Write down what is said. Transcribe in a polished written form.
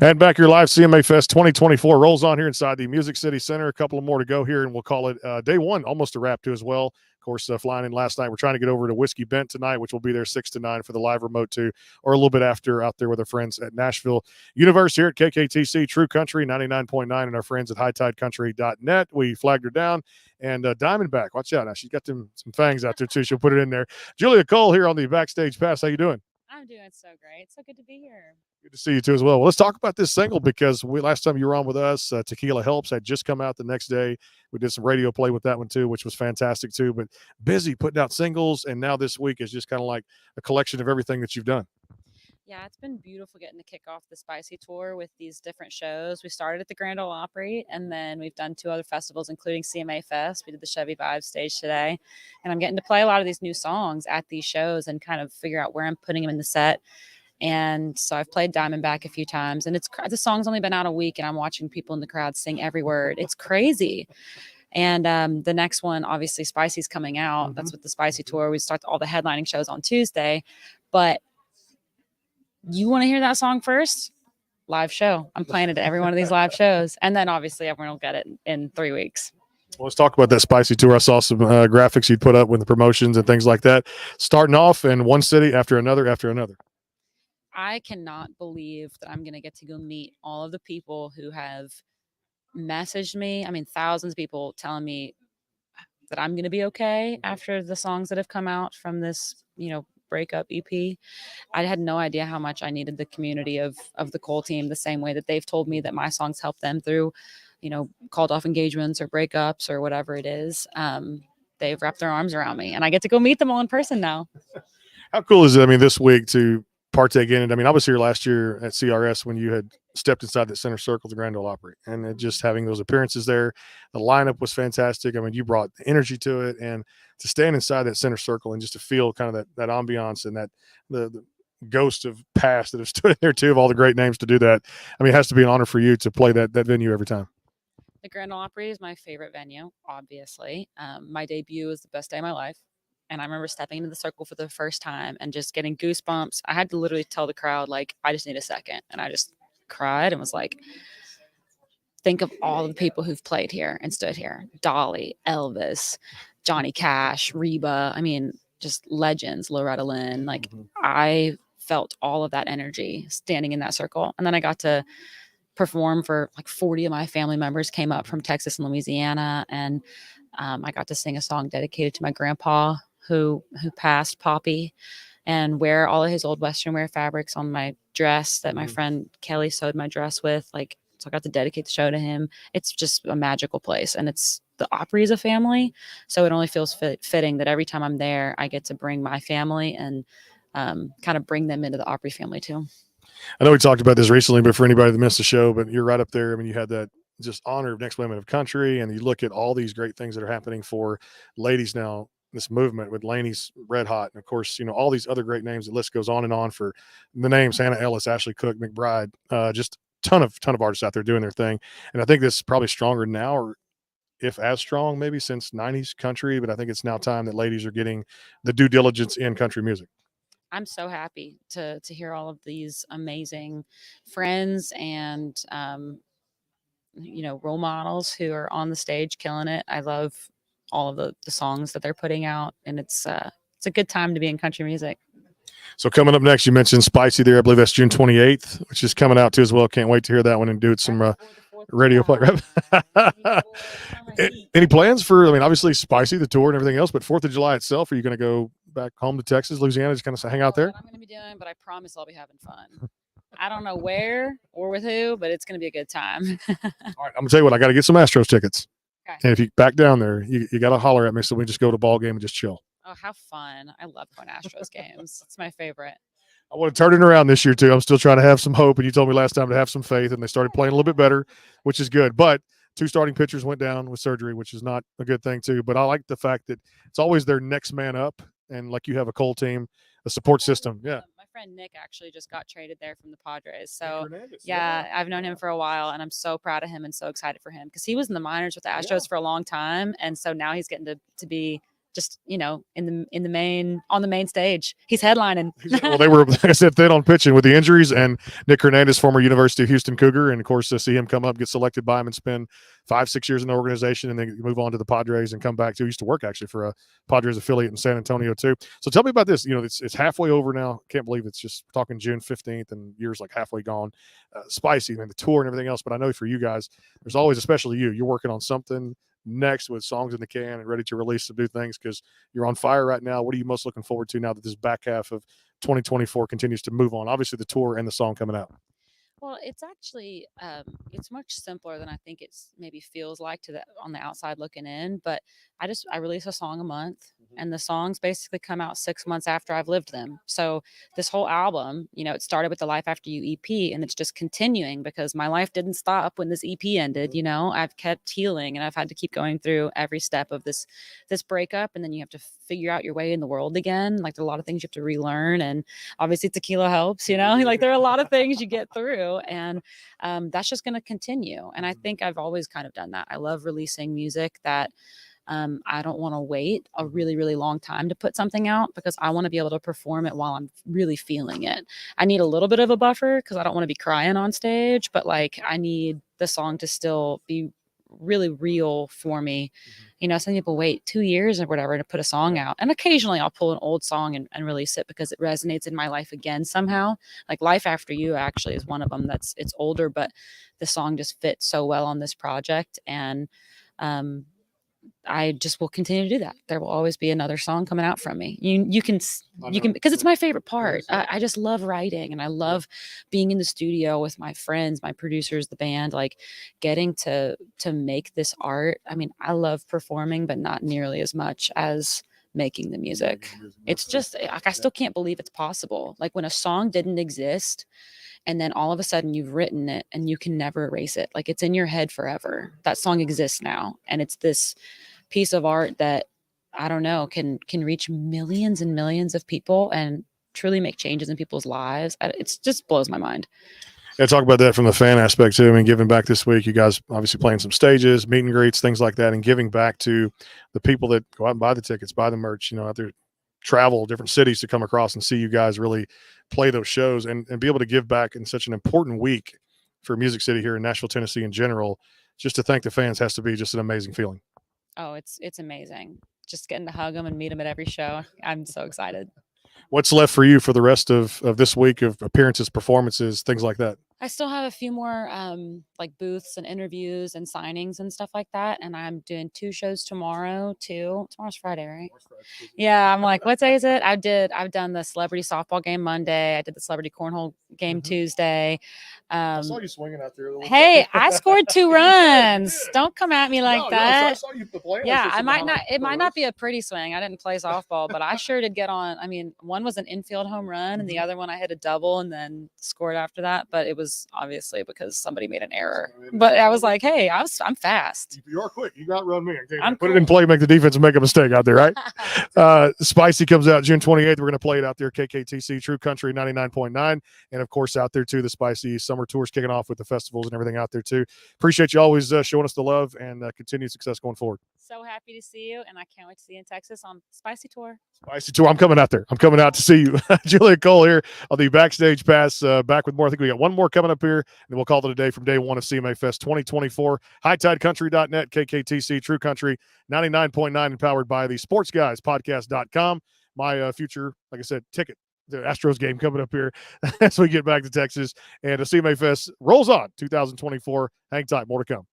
And back your live CMA Fest 2024 rolls on here inside the Music City Center. A couple more to go here, and we'll call it day one, almost a wrap too as well. Of course, flying in last night. We're trying to get over to Whiskey Bent tonight, which will be there 6 to 9 for the live remote too, or a little bit after out there with our friends at Nashville Universe here at KKTC True Country 99.9 and our friends at HighTideCountry.net. We flagged her down. And Diamondback, watch out now. She's got some fangs out there too. She'll put it in there. Julia Cole here on the Backstage Pass. How you doing? I'm doing so great. So good to be here. Good to see you too as well. Well, let's talk about this single because last time you were on with us, Tequila Helps had just come out the next day. We did some radio play with that one too, which was fantastic too. But busy putting out singles, and now this week is just kind of like a collection of everything that you've done. Yeah, it's been beautiful getting to kick off the Spicy Tour with these different shows. We started at the Grand Ole Opry, and then we've done 2 other festivals, including CMA Fest. We did the Chevy Vibe stage today, and I'm getting to play a lot of these new songs at these shows and kind of figure out where I'm putting them in the set. And so I've played Diamondback a few times, and the song's only been out a week, and I'm watching people in the crowd sing every word. It's crazy. And the next one, obviously, Spicy's coming out. Mm-hmm. That's with the Spicy Tour. We start all the headlining shows on Tuesday, but you want to hear that song first? Live show. I'm playing it at every one of these live shows. And then obviously everyone will get it in 3 weeks. Well, let's talk about that Spicy Tour. I saw some graphics you'd put up with the promotions and things like that. Starting off in one city after another after another. I cannot believe that I'm going to get to go meet all of the people who have messaged me. I mean, thousands of people telling me that I'm going to be okay after the songs that have come out from this, breakup EP. I had no idea how much I needed the community of the Cole team, the same way that they've told me that my songs help them through, called off engagements or breakups or whatever it is. They've wrapped their arms around me, and I get to go meet them all in person now. How cool is it? I mean, this week to partake in it. I mean, I was here last year at CRS when you had stepped inside that center circle, the Grand Ole Opry, and just having those appearances there. The lineup was fantastic. I mean, you brought the energy to it, and to stand inside that center circle and just to feel kind of that ambiance and that the ghost of past that have stood in there too, of all the great names to do that. I mean, it has to be an honor for you to play that venue every time. The Grand Ole Opry is my favorite venue, obviously. My debut was the best day of my life. And I remember stepping into the circle for the first time and just getting goosebumps. I had to literally tell the crowd, like, I just need a second. And I just cried and was like, think of all the people who've played here and stood here. Dolly, Elvis, Johnny Cash, Reba. I mean, just legends, Loretta Lynn. Like, I felt all of that energy standing in that circle. And then I got to perform for like 40 of my family members came up from Texas and Louisiana. And I got to sing a song dedicated to my grandpa who passed, Poppy, and wear all of his old Western wear fabrics on my dress that my friend Kelly sewed my dress with. Like, so I got to dedicate the show to him. It's just a magical place, and the Opry is a family, so it only feels fitting that every time I'm there, I get to bring my family and kind of bring them into the Opry family too. I know we talked about this recently, but for anybody that missed the show, but you're right up there. I mean, you had that just honor of Next Women of Country, and you look at all these great things that are happening for ladies now, this movement with Laney's Red Hot, and of course, all these other great names. The list goes on and on for the names: Hannah Ellis, Ashley Cook, McBride, just ton of artists out there doing their thing. And I think this is probably stronger now, or if as strong, maybe since 90s country, but I think it's now time that ladies are getting the due diligence in country music. I'm so happy to hear all of these amazing friends and role models who are on the stage killing it. I love all of the songs that they're putting out, and it's a good time to be in country music. So coming up next, you mentioned Spicy there. I believe that's June 28th, which is coming out too as well. Can't wait to hear that one and do some radio play. Any plans for, I mean, obviously Spicy, the tour and everything else, but 4th of July itself, are you going to go back home to Texas, Louisiana, just kind of hang out there? What I'm going to be doing, but I promise I'll be having fun. I don't know where or with who, but it's going to be a good time. All right, I'm going to tell you what, I got to get some Astros tickets. Okay. And if you back down there, you got to holler at me so we just go to a ball game and just chill. Oh, how fun. I love going to Astros games. It's my favorite. I want to turn it around this year, too. I'm still trying to have some hope, and you told me last time to have some faith, and they started playing a little bit better, which is good. But 2 starting pitchers went down with surgery, which is not a good thing, too. But I like the fact that it's always their next man up, and like you have a Cole team, a support system. Yeah. My friend Nick actually just got traded there from the Padres. So, yeah, I've known him for a while, and I'm so proud of him and so excited for him because he was in the minors with the Astros for a long time. And so now he's getting to be just, you know, on the main stage. He's headlining. Well, they were, like I said, thin on pitching with the injuries, and Nick Hernandez, former University of Houston Cougar, and of course to see him come up, get selected by him, and spend 5-6 years in the organization, and then move on to the Padres and come back to. He used to work actually for a Padres affiliate in San Antonio too. So tell me about this. You know, it's halfway over now. Can't believe it's just talking June 15th, and years like halfway gone. Spicy, man, the tour and everything else. But I know for you guys, there's always, especially you're working on something next with songs in the can and ready to release some new things because you're on fire right now. What are you most looking forward to now that this back half of 2024 continues to move on? Obviously, the tour and the song coming out. Well, it's actually it's much simpler than I think it's maybe feels like to the on the outside looking in. But I release a song a month, and the songs basically come out 6 months after I've lived them. So this whole album, you know, it started with the Life After You EP, and it's just continuing because my life didn't stop when this EP ended. You know, I've kept healing, and I've had to keep going through every step of this breakup, and then you have to figure out your way in the world again. Like there are a lot of things you have to relearn, and obviously tequila helps. You know, like there are a lot of things you get through, and that's just going to continue. And I think I've always kind of done that. I love releasing music that I don't want to wait a really, really long time to put something out because I want to be able to perform it while I'm really feeling it. I need a little bit of a buffer because I don't want to be crying on stage, but like I need the song to still be really real for me. You know, some people wait 2 years or whatever to put a song out. And occasionally I'll pull an old song and release it because it resonates in my life again somehow. Like Life After You actually is one of them it's older, but the song just fits so well on this project. And I just will continue to do that. There will always be another song coming out from me. You can because it's my favorite part. I just love writing, and I love being in the studio with my friends, my producers, the band, like getting to make this art. I mean, I love performing, but not nearly as much as making the music. It's just like I still can't believe it's possible. Like when a song didn't exist and then all of a sudden you've written it and you can never erase it. Like it's in your head forever. That song exists now, and it's this piece of art that I don't know can reach millions and millions of people and truly make changes in people's lives. It just blows my mind. Yeah, talk about that from the fan aspect too. I mean, giving back this week, you guys obviously playing some stages, meet and greets, things like that, and giving back to the people that go out and buy the tickets, buy the merch, you know, out there, travel different cities to come across and see you guys really play those shows and be able to give back in such an important week for Music City here in Nashville, Tennessee in general. Just to thank the fans has to be just an amazing feeling. Oh, it's amazing. Just getting to hug them and meet them at every show. I'm so excited. What's left for you for the rest of this week of appearances, performances, things like that? I still have a few more like booths and interviews and signings and stuff like that. And I'm doing 2 shows tomorrow too. Tomorrow's Friday, right? Yeah. I'm like, what day is it? I've done the celebrity softball game Monday. I did the celebrity cornhole game Tuesday. I saw you swinging out there. Hey, I scored 2 runs. Don't come at me like that. No, I saw you playing. Yeah, I might not. It might not be a pretty swing. I didn't play softball, but I sure did get on. I mean, one was an infield home run, and the other one I hit a double and then scored after that. But it was obviously because somebody made an error. But I was like, hey, I'm fast. You are quick. You outrun me. I'm put cool. it in play, make the defense make a mistake out there, right? Spicy comes out June 28th. We're going to play it out there, KKTC, True Country 99.9. And of course, out there too, the Spicy Summer Tour's kicking off with the festivals and everything out there too. Appreciate you always showing us the love and continued success going forward. So happy to see you, and I can't wait to see you in Texas on Spicy Tour. Spicy Tour. I'm coming out there. I'm coming out to see you. Julia Cole here on the Backstage Pass. Back with more. I think we got one more coming up here, and we'll call it a day from day one of CMA Fest 2024. HighTideCountry.net, KKTC, True Country 99.9, and powered by the Sports Guys Podcast.com. My future, like I said, ticket. The Astros game coming up here as we get back to Texas, and the CMA Fest rolls on 2024. Hang tight, more to come.